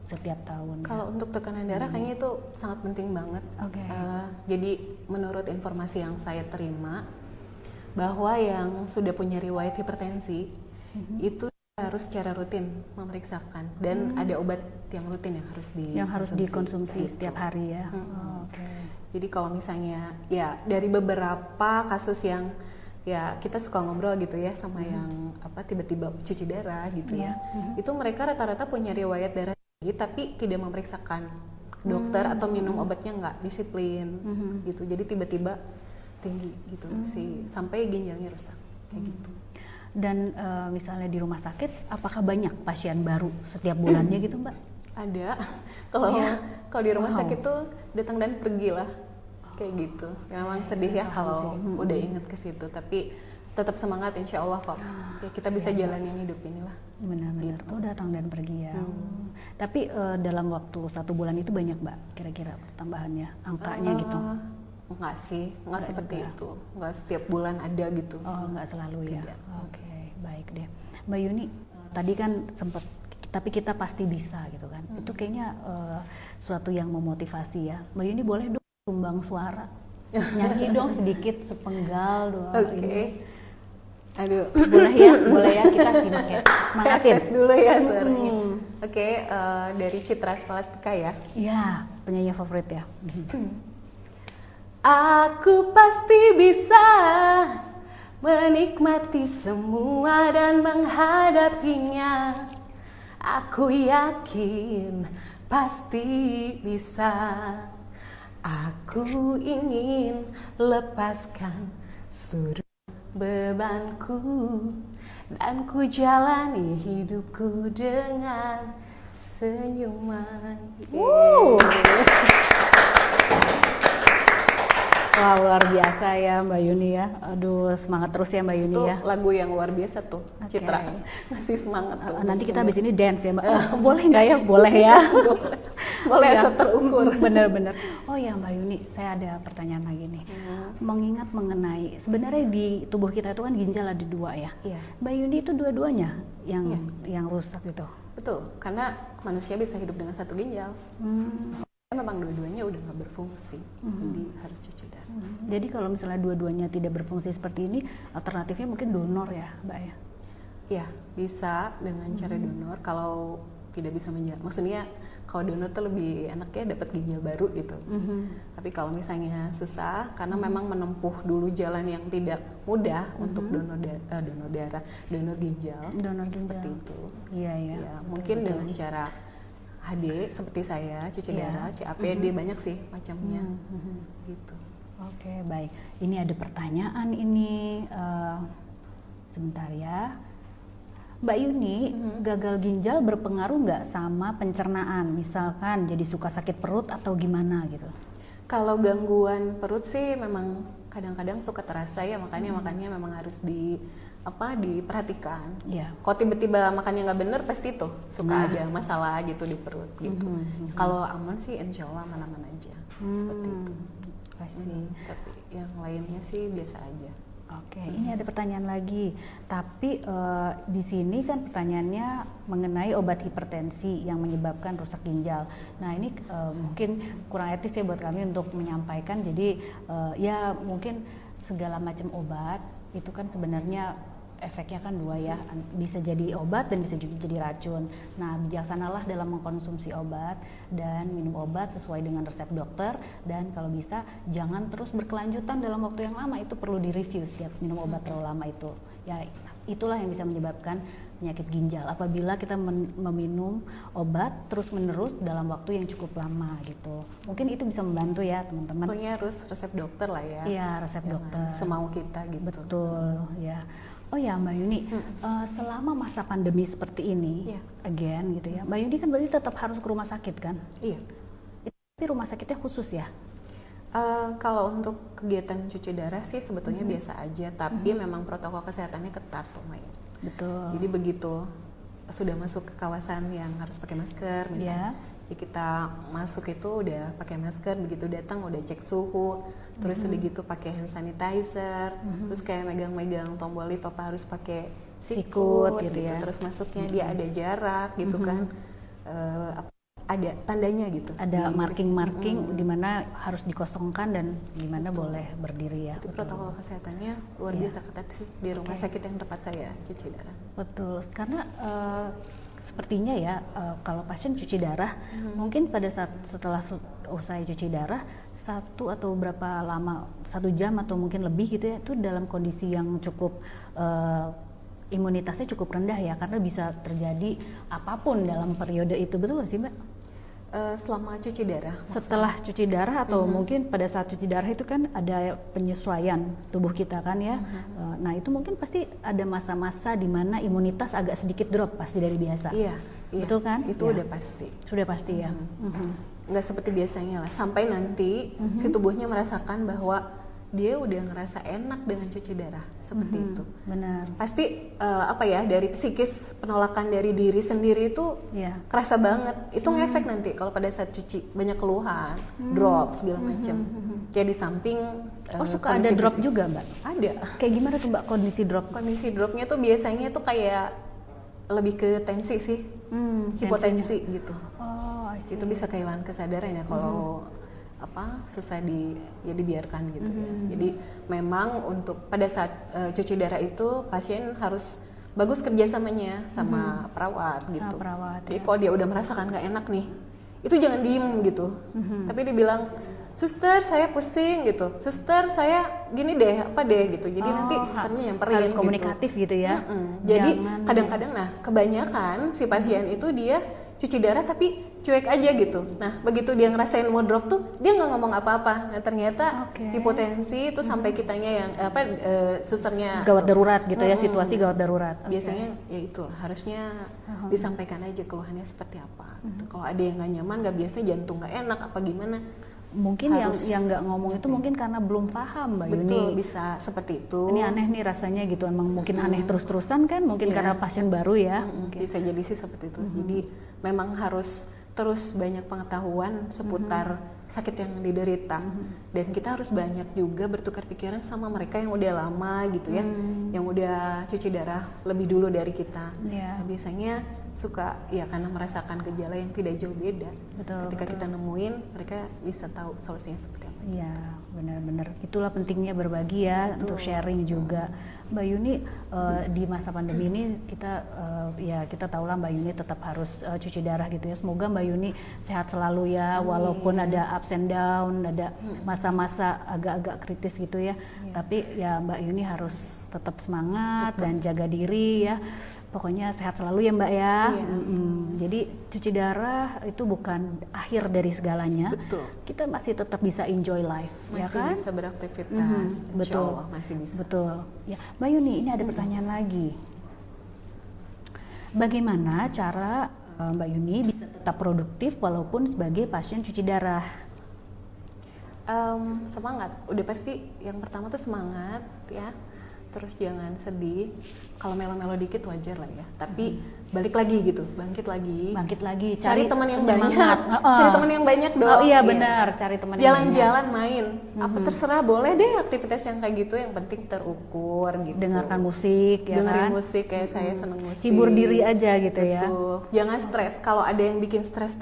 setiap tahun. Kalau untuk tekanan darah kayaknya itu sangat penting banget. Jadi menurut informasi yang saya terima bahwa yang sudah punya riwayat hipertensi itu harus secara rutin memeriksakan, dan ada obat yang rutin yang harus dikonsumsi setiap hari ya. Jadi kalau misalnya ya dari beberapa kasus yang ya kita suka ngobrol gitu ya sama yang tiba-tiba cuci darah gitu ya, itu mereka rata-rata punya riwayat darah tapi tidak memeriksakan dokter atau minum obatnya nggak disiplin gitu, jadi tiba-tiba tinggi gitu sih sampai ginjalnya rusak kayak gitu. Dan misalnya di rumah sakit, apakah banyak pasien baru setiap bulannya gitu Mbak? Ada. Kalau di rumah sakit tuh datang dan pergi lah kayak gitu. Memang sedih ya kalau udah inget ke situ, tapi tetap semangat, insya Allah kok. Ya, kita bisa jalanin hidup inilah. Benar-benar. Gitu. Datang dan pergi ya. Tapi dalam waktu 1 bulan itu banyak Mbak kira-kira pertambahannya, angkanya gitu? Enggak sih, enggak seperti itu. Enggak setiap bulan ada gitu. Enggak selalu ya. Tidak. Oke, baik deh. Mbak Yuni, tadi kan sempat, tapi kita pasti bisa gitu kan. Itu kayaknya suatu yang memotivasi ya. Mbak Yuni boleh dong sumbang suara. Nyanyi dong sedikit sepenggal doang. Oke. Aduh, boleh ya kita simak ya. Semangatin. Saya tes dulu ya suaranya. Oke, dari Citra Scholastika ya. Iya, penyanyi favorit ya. Aku pasti bisa menikmati semua dan menghadapinya. Aku yakin pasti bisa. Aku ingin lepaskan seluruh bebanku dan ku jalani hidupku dengan senyuman. Wah, luar biasa ya Mbak Yuni ya. Aduh, semangat terus ya Mbak Yuni Itu ya. lagu yang luar biasa tuh, Oke. Citra. Ngasih semangat tuh. Nanti kita habis ini dance ya Mbak. Boleh nggak ya? Boleh ya. Boleh Ya. asal terukur. Bener-bener. Oh ya Mbak Yuni, saya ada pertanyaan lagi nih. Mengingat mengenai sebenarnya di tubuh kita itu kan ginjal ada 2 ya. Iya. Mbak Yuni itu dua-duanya yang Iya. yang rusak gitu. Betul, karena manusia bisa hidup dengan 1 ginjal. Memang dua-duanya udah nggak berfungsi, jadi harus cuci darah. Jadi kalau misalnya dua-duanya tidak berfungsi seperti ini, alternatifnya mungkin donor ya, Mbak ya? Ya, bisa dengan cara donor. Kalau tidak bisa maksudnya kalau donor tuh lebih enaknya dapat ginjal baru gitu. Tapi kalau misalnya susah, karena memang menempuh dulu jalan yang tidak mudah untuk donor darah, donor ginjal. Donor ginjal. Seperti itu. Iya ya. Ya, mungkin dengan cara HD seperti saya, cuci Iya. darah, CAPD banyak sih macamnya. Gitu. Oke, baik. Ini ada pertanyaan ini. Sebentar ya. Mbak Yuni, gagal ginjal berpengaruh nggak sama pencernaan? Misalkan jadi suka sakit perut atau gimana gitu? Kalau gangguan perut sih memang kadang-kadang suka terasa ya, makanya memang harus diperhatikan. Iya. Kalau tiba-tiba makannya nggak bener pasti tuh suka ada masalah gitu di perut gitu. Kalau aman sih insya Allah aman-aman aja seperti itu. Pasti. Tapi yang lainnya sih biasa aja. Oke, ini ada pertanyaan lagi. Tapi di sini kan pertanyaannya mengenai obat hipertensi yang menyebabkan rusak ginjal. Nah ini mungkin kurang etis ya buat kami untuk menyampaikan. Jadi ya mungkin segala macam obat itu kan sebenarnya efeknya kan 2 ya, bisa jadi obat dan bisa juga jadi racun. Nah bijaksanalah dalam mengkonsumsi obat dan minum obat sesuai dengan resep dokter, dan kalau bisa jangan terus berkelanjutan dalam waktu yang lama. Itu perlu direview setiap minum obat terlalu lama itu ya. Itulah yang bisa menyebabkan penyakit ginjal apabila kita meminum obat terus menerus dalam waktu yang cukup lama gitu. Mungkin itu bisa membantu ya teman-teman. Pokoknya harus resep dokter lah ya. Iya, resep Jangan dokter. semau kita gitu. Betul ya. Oh ya Mbak Yuni, selama masa pandemi seperti ini, Iya. again gitu ya, Mbak Yuni kan berarti tetap harus ke rumah sakit kan? Iya. Tapi rumah sakitnya khusus ya? Kalau untuk kegiatan cuci darah sih sebetulnya biasa aja, tapi memang protokol kesehatannya ketat tuh Maya. Betul. Jadi begitu sudah masuk ke kawasan yang harus pakai masker misalnya, ya kita masuk itu udah pakai masker, begitu datang udah cek suhu, terus udah gitu pakai hand sanitizer, terus kayak megang-megang tombol lift apa harus pakai sikut gitu ya. terus masuknya dia ada jarak gitu kan, ada tandanya gitu. Ada di- marking-marking di mana harus dikosongkan dan di mana boleh berdiri ya. Itu Betul. protokol kesehatannya luar biasa ketat sih di rumah sakit yang tempat saya cuci darah. Betul, karena sepertinya ya kalau pasien cuci darah mungkin pada saat setelah usai cuci darah 1 atau berapa lama, 1 jam atau mungkin lebih gitu ya, itu dalam kondisi yang cukup imunitasnya cukup rendah ya, karena bisa terjadi apapun dalam periode itu. Betul nggak sih Mbak? Selama cuci darah, Setelah cuci darah atau mungkin pada saat cuci darah itu kan ada penyesuaian tubuh kita kan ya. Nah itu mungkin pasti ada masa-masa di mana imunitas agak sedikit drop pasti dari biasa. iya, Betul kan? Itu Ya. udah pasti. Sudah pasti ya. Nggak seperti biasanya lah, sampai nanti si tubuhnya merasakan bahwa dia udah ngerasa enak dengan cuci darah seperti itu. Benar. Pasti dari psikis penolakan dari diri sendiri itu Ya. kerasa banget. Itu ngefek nanti kalau pada saat cuci banyak keluhan, drop segala macam. Kayak di samping Oh suka ada kondisi drop fisik. juga Mbak? Ada. Kayak gimana tuh Mbak kondisi drop? Kondisi dropnya tuh biasanya tuh kayak lebih ke tensi sih, hipotensi gitu. Oh, I see. Itu bisa kehilangan kesadaran ya kalau susah dibiarkan gitu ya. Jadi memang untuk pada saat cuci darah itu pasien harus bagus kerjasamanya sama perawat gitu. perawat, Jadi ya. kalau dia udah merasakan nggak enak nih, itu jangan diem gitu. Tapi dia bilang, suster saya pusing gitu, suster saya gini deh gitu. Jadi nanti susternya nyamperin harus gitu. komunikatif gitu ya. Jadi Jangan- kadang-kadang kebanyakan si pasien itu dia cuci darah tapi cuek aja gitu. Nah begitu dia ngerasain mau drop tuh dia nggak ngomong apa-apa. Nah ternyata Oke. hipotensi itu sampai kitanya yang susternya Gawat darurat gitu ya, situasi gawat darurat. Oke. biasanya ya itu harusnya disampaikan aja keluhannya seperti apa. Gitu. Kalau ada yang nggak nyaman, nggak biasa, jantung nggak enak apa gimana, mungkin harus yang nggak ngomong itu mungkin karena belum paham Mbak Yuni. betul bisa seperti itu. Ini aneh nih rasanya gitu, emang mungkin aneh terus-terusan kan, mungkin karena pasien baru ya. Bisa jadi sih seperti itu. Jadi memang harus terus banyak pengetahuan seputar sakit yang diderita, dan kita harus banyak juga bertukar pikiran sama mereka yang udah lama gitu ya, yang udah cuci darah lebih dulu dari kita. Nah, biasanya suka ya karena merasakan gejala yang tidak jauh beda. Ketika kita nemuin, mereka bisa tahu solusinya seperti apa. Iya, benar-benar. Itulah pentingnya berbagi ya, untuk sharing juga. Mbak Yuni, di masa pandemi ini kita tahu lah Mbak Yuni tetap harus cuci darah gitu ya. Semoga Mbak Yuni sehat selalu ya, walaupun ada ups and down, ada masa-masa agak-agak kritis gitu ya. Tapi ya Mbak Yuni harus tetap semangat dan jaga diri ya. Pokoknya sehat selalu ya Mbak ya. Jadi cuci darah itu bukan akhir dari segalanya. Betul. Kita masih tetap bisa enjoy life, ya kan? Masih bisa beraktivitas. Insya Allah masih bisa. Betul. Ya, Mbak Yuni, ini ada pertanyaan lagi. Bagaimana cara Mbak Yuni bisa tetap produktif walaupun sebagai pasien cuci darah? Semangat. Udah pasti yang pertama tuh semangat ya. Terus jangan sedih. Kalau melo-melo dikit wajar lah ya. Tapi balik lagi gitu, bangkit lagi. Cari teman yang penyemangat. banyak. Cari teman yang banyak dong. Oh iya benar, cari teman yang banyak. Jalan-jalan main. Apa terserah boleh deh aktivitas yang kayak gitu, yang penting terukur gitu. Dengarkan musik ya Dengerin kan. musik, kayak saya seneng musik. Hibur diri aja gitu ya. Betul. Jangan stres. Kalau ada yang bikin stres,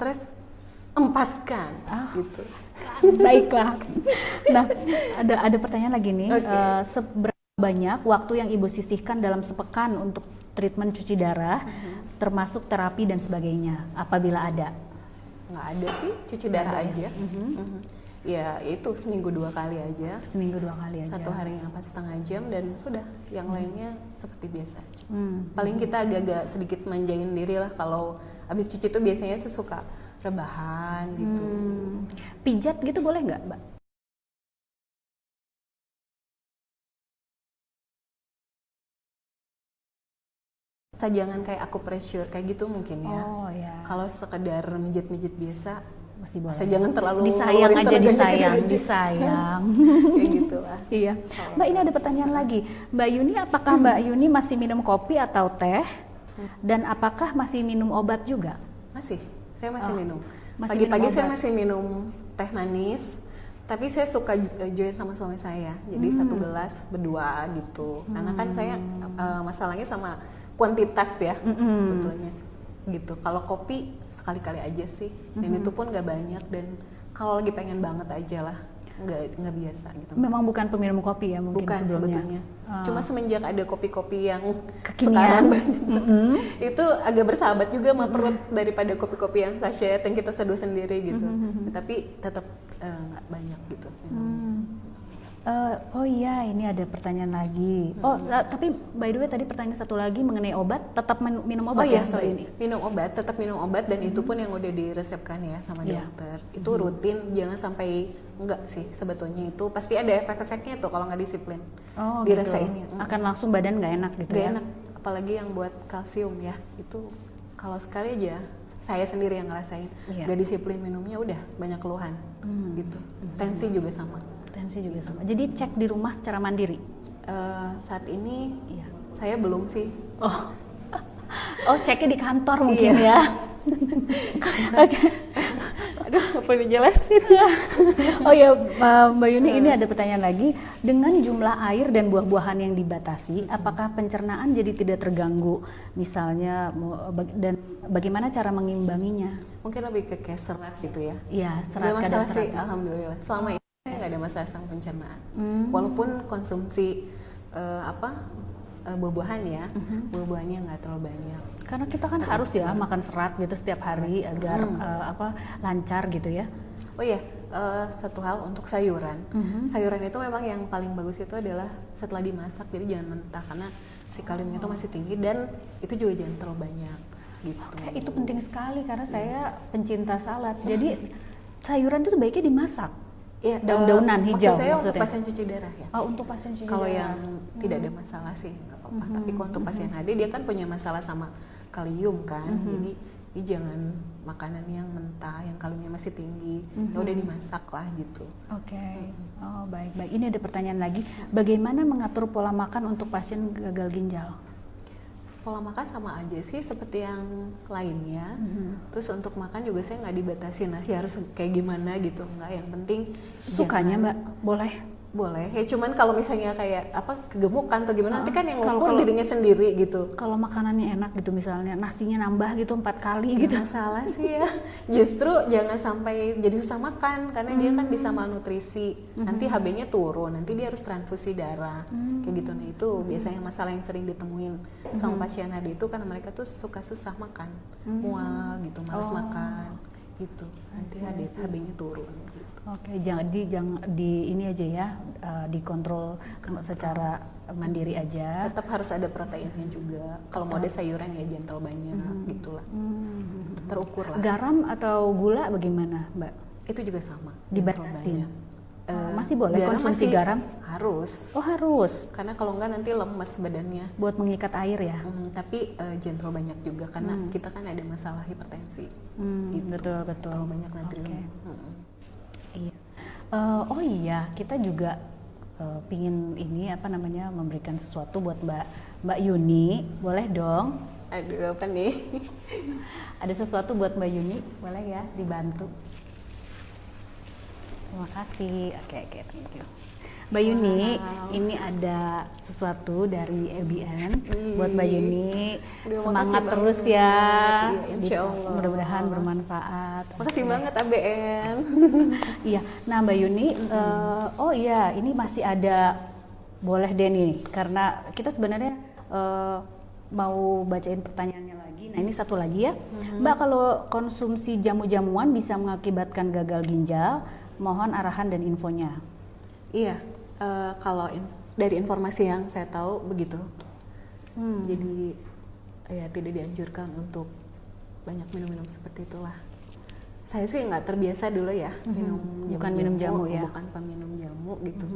empaskan gitu. Baiklah. Nah, ada pertanyaan lagi nih. Seberapa banyak waktu yang Ibu sisihkan dalam sepekan untuk treatment cuci darah, termasuk terapi dan sebagainya, apabila ada? Nggak ada sih, cuci darah aja. Ya itu seminggu 2 kali aja. Seminggu 2 kali aja. Satu hari 4,5 jam dan sudah. Yang lainnya seperti biasa. Paling kita agak-agak sedikit manjain diri lah kalau habis cuci itu biasanya saya suka rebahan gitu. Pijat gitu boleh nggak, Mbak? Jangan kayak aku pressure kayak gitu mungkin ya. Oh ya. Kalau sekedar mijit-mijit biasa Masih boleh. jangan terlalu disayang aja, disayang. Kayak gitu lah. Iya. Mbak, ini ada pertanyaan lagi. Mbak Yuni, apakah Mbak Yuni masih minum kopi atau teh? Dan apakah masih minum obat juga? Masih. Saya masih minum. Masih Pagi-pagi minum saya obat. masih minum teh manis. Tapi saya suka join sama suami saya. Jadi 1 gelas berdua gitu. Karena kan saya masalahnya sama kuantitas ya sebetulnya gitu. Kalau kopi sekali-kali aja sih, dan itu pun nggak banyak, dan kalau lagi pengen banget aja lah, nggak biasa gitu. Memang bukan peminum kopi ya mungkin Bukan sebelumnya. sebetulnya. Cuma semenjak ada kopi-kopi yang Kekinian. sekarang banyak, itu agak bersahabat juga sama perut daripada kopi-kopi yang sachet yang kita seduh sendiri gitu. Tapi tetap nggak banyak gitu. Oh iya, ini ada pertanyaan lagi. Tapi by the way tadi pertanyaan satu lagi mengenai obat, tetap minum obat ya? Sorry, tetap minum obat, dan itu pun yang udah diresepkan ya sama dokter. Itu rutin, jangan sampai enggak sih sebetulnya, itu pasti ada efek-efeknya tuh kalau nggak disiplin. Dirasainnya. Akan langsung badan nggak enak gitu Nggak ya? enak, apalagi yang buat kalsium ya, itu kalau sekali aja saya sendiri yang ngerasain, nggak disiplin minumnya udah banyak keluhan gitu. Tensi juga sama. Jadi cek di rumah secara mandiri? Saat ini saya belum sih. Oh ceknya di kantor mungkin ya? Oke. Aduh, apa dijelasin? Oh ya, Mbak Yuni, ini ada pertanyaan lagi. Dengan jumlah air dan buah-buahan yang dibatasi, apakah pencernaan jadi tidak terganggu? Misalnya, dan bagaimana cara mengimbanginya? Mungkin lebih ke kayak serat gitu ya? Iya, serat. Gak masalah sih, alhamdulillah. Selama ini saya nggak ada masalah sama pencernaan. Walaupun konsumsi buah-buahan ya, buah-buahannya nggak terlalu banyak. Karena kita kan harus ya makan serat gitu setiap hari agar lancar gitu ya. Oh iya, satu hal untuk sayuran. Sayuran itu memang yang paling bagus itu adalah setelah dimasak, jadi jangan mentah karena si kaliumnya itu masih tinggi, dan itu juga jangan terlalu banyak gitu. Oke, itu penting sekali karena saya pencinta salad. Jadi sayuran itu sebaiknya dimasak. Iya, daun-daunan hijau maksud saya maksudnya. untuk pasien cuci darah ya. Oh, untuk pasien cuci Kalau darah. yang tidak ada masalah sih nggak apa-apa. Tapi kalau untuk pasien HD dia kan punya masalah sama kalium kan, jadi Jadi jangan makanan yang mentah, yang kalorinya masih tinggi, ya udah dimasak lah gitu. Oke. Oh, baik. Ini ada pertanyaan lagi. Bagaimana mengatur pola makan untuk pasien gagal ginjal? Pola makan sama aja sih seperti yang lainnya. Terus untuk makan juga saya nggak dibatasi nasi harus kayak gimana gitu, nggak. Yang penting Sukanya Mbak, boleh? boleh. Ya cuman kalau misalnya kayak apa kegemukan atau gimana, nanti kan yang Kalau- ngukur dirinya sendiri gitu. Kalau makanannya enak gitu, misalnya nasinya nambah gitu 4 kali gitu. Gak masalah sih ya. Justru jangan sampai jadi susah makan karena dia kan bisa malnutrisi. Nanti HB-nya turun, nanti dia harus transfusi darah. Kayak gitu. Nah, itu biasanya masalah yang sering ditemuin sama pasien HD itu karena mereka tuh suka susah makan. Mual gitu, malas makan gitu. Nanti HB-nya turun gitu. Oke, jangan di ini aja ya, dikontrol secara mandiri aja. Tetap harus ada proteinnya juga. Kalau mau ada sayuran ya gentle banyak gitulah. Terukur lah. Garam atau gula bagaimana, Mbak? Itu juga sama. Dibatasi. gentle banyak. Masih boleh konsumsi masih garam? Harus. Oh, harus. Karena kalau enggak nanti lemes badannya. Buat mengikat air ya. Tapi gentle banyak juga karena kita kan ada masalah hipertensi. Gitu. Betul. Terlalu banyak natrium. Oke. Iya. Oh iya, kita juga pingin ini apa namanya memberikan sesuatu buat Mbak Yuni, boleh dong? Aduh, apa nih? Ada sesuatu buat Mbak Yuni, boleh ya dibantu? Terima kasih. Oke, thank you. Mbak Yuni, ini ada sesuatu dari EBN buat Mbak Yuni. Aduh, Semangat makasih terus banget. ya. Iya, insya Allah. Mudah-mudahan bermanfaat. Makasih Oke. banget ABN. Iya, nah Mbak Yuni, oh iya, ini masih ada, boleh deh nih, karena kita sebenarnya mau bacain pertanyaannya lagi. Nah ini satu lagi ya, Mbak, kalau konsumsi jamu-jamuan bisa mengakibatkan gagal ginjal, mohon arahan dan infonya. Iya, kalau dari informasi yang saya tahu begitu. Jadi ya tidak dianjurkan untuk banyak minum-minum seperti itulah. Saya sih nggak terbiasa dulu ya minum Bukan minum jamu ya? bukan peminum jamu gitu.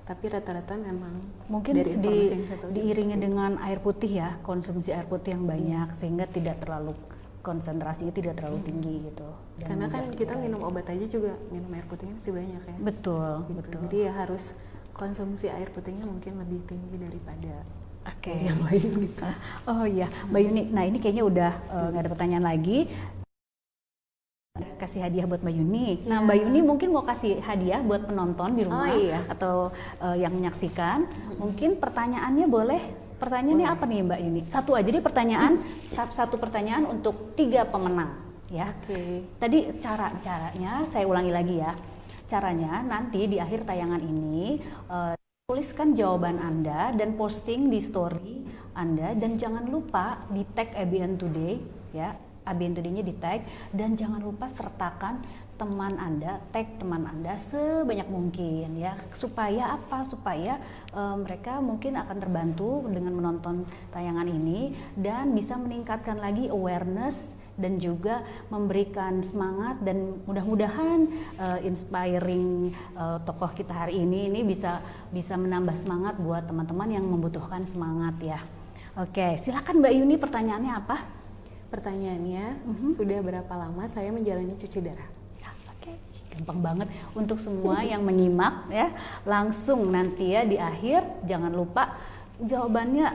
Tapi rata-rata memang Mungkin dari informasi yang saya tahu diiringi seperti itu. dengan air putih ya, konsumsi air putih yang banyak sehingga tidak terlalu konsentrasinya tidak terlalu tinggi gitu. Dan Karena kan mudah kita diurai. minum obat aja juga minum air putihnya pasti banyak ya. Betul, Gitu. betul. Jadi ya harus konsumsi air putihnya mungkin lebih tinggi daripada Oke. yang lain gitu. Oh iya, Mbak Yuni. Nah ini kayaknya udah nggak ada pertanyaan lagi. Kasih hadiah buat Mbak Yuni. Nah Mbak Yuni mungkin mau kasih hadiah buat penonton di rumah iya. atau yang menyaksikan. Mungkin pertanyaannya boleh. Pertanyaannya apa nih Mbak Yuni? Satu aja deh pertanyaan. Satu pertanyaan untuk 3 pemenang. Ya. Oke. Tadi caranya saya ulangi lagi ya. Caranya nanti di akhir tayangan ini tuliskan jawaban Anda dan posting di story Anda dan jangan lupa di tag ABN Today ya. ABN Today-nya di tag dan jangan lupa sertakan teman Anda, tag teman Anda sebanyak mungkin ya. Supaya apa? Supaya mereka mungkin akan terbantu dengan menonton tayangan ini dan bisa meningkatkan lagi awareness dan juga memberikan semangat dan mudah-mudahan inspiring tokoh kita hari ini bisa menambah semangat buat teman-teman yang membutuhkan semangat ya. Oke, silakan Mbak Yuni, pertanyaannya apa? Pertanyaannya, sudah berapa lama saya menjalani cuci darah? Ya, oke, gampang banget untuk semua yang menyimak ya. Langsung nanti ya di akhir jangan lupa jawabannya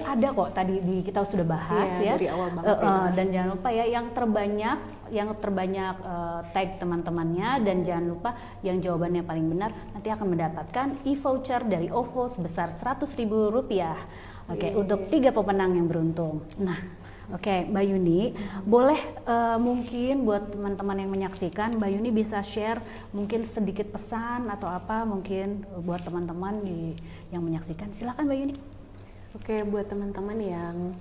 ada kok tadi kita sudah bahas Iya, ya. dari awal banget ya. Dan jangan lupa ya yang terbanyak tag teman-temannya dan jangan lupa yang jawabannya paling benar nanti akan mendapatkan e-voucher dari OVO sebesar Rp100.000. Oke, untuk 3 pemenang yang beruntung. Nah, oke, Mbak Yuni, boleh mungkin buat teman-teman yang menyaksikan, Mbak Yuni bisa share mungkin sedikit pesan atau apa mungkin buat teman-teman yang menyaksikan. Silakan Mbak Yuni. Oke, buat teman-teman yang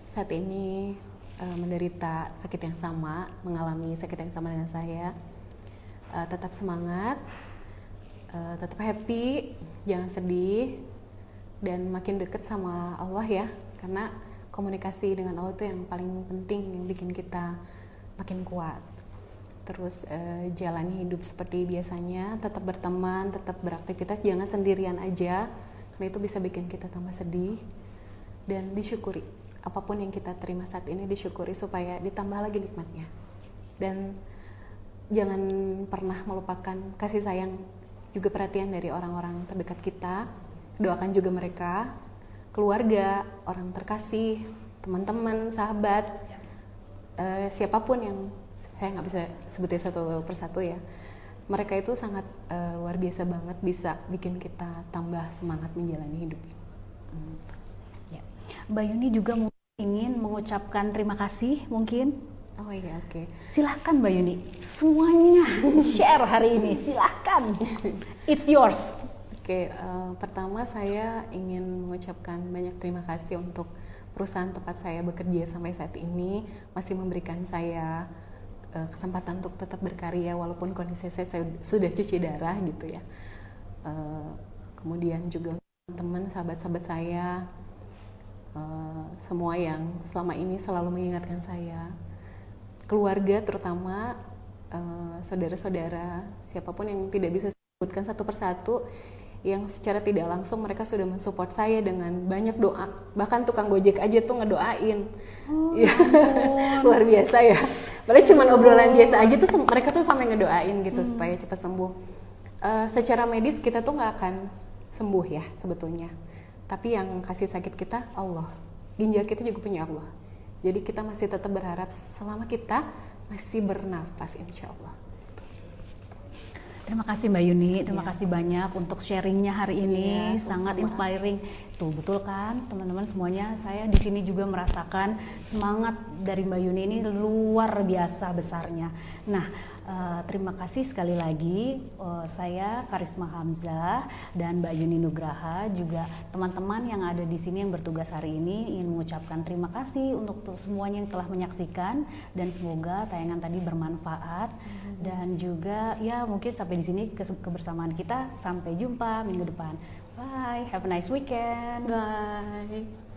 saat ini menderita sakit yang sama, mengalami sakit yang sama dengan saya, tetap semangat, tetap happy, jangan sedih, dan makin dekat sama Allah ya, karena komunikasi dengan Allah itu yang paling penting yang bikin kita makin kuat. Terus jalani hidup seperti biasanya, tetap berteman, tetap beraktivitas, jangan sendirian aja, karena itu bisa bikin kita tambah sedih. Dan disyukuri apapun yang kita terima saat ini disyukuri supaya ditambah lagi nikmatnya. Dan jangan pernah melupakan kasih sayang juga perhatian dari orang-orang terdekat kita. Doakan juga mereka, keluarga, orang terkasih, teman-teman, sahabat, siapapun yang saya nggak bisa sebutin satu persatu ya. Mereka itu sangat luar biasa banget, bisa bikin kita tambah semangat menjalani hidup. Ya. Mbak Yuni juga ingin mengucapkan terima kasih mungkin. Oh iya, oke. Silahkan Mbak Yuni, semuanya share hari ini, silahkan. It's yours. Oke, pertama saya ingin mengucapkan banyak terima kasih untuk perusahaan tempat saya bekerja sampai saat ini, masih memberikan saya kesempatan untuk tetap berkarya walaupun kondisi saya sudah cuci darah gitu ya. Kemudian juga teman-teman, sahabat-sahabat saya, semua yang selama ini selalu mengingatkan saya, keluarga terutama, saudara-saudara, siapapun yang tidak bisa sebutkan satu persatu, yang secara tidak langsung mereka sudah mensupport saya dengan banyak doa. Bahkan tukang Gojek aja tuh ngedoain. Ya, luar biasa ya. Padahal cuma obrolan biasa aja tuh mereka tuh sampai ngedoain gitu supaya cepat sembuh. Secara medis kita tuh nggak akan sembuh ya sebetulnya. Tapi yang kasih sakit kita Allah. Ginjal kita juga punya Allah. Jadi kita masih tetap berharap selama kita masih bernafas, insya Allah. Terima kasih Mbak Yuni, terima kasih banyak untuk sharingnya hari ini, sangat inspiring. Tuh betul kan teman-teman semuanya, saya di sini juga merasakan semangat dari Mbak Yuni ini luar biasa besarnya. Nah, terima kasih sekali lagi, saya Karisma Hamzah dan Mbak Yuni Nugraha, juga teman-teman yang ada di sini yang bertugas hari ini ingin mengucapkan terima kasih untuk semuanya yang telah menyaksikan, dan semoga tayangan tadi bermanfaat. Dan juga ya mungkin sampai di sini kebersamaan kita, sampai jumpa minggu depan. Bye, have a nice weekend. Bye.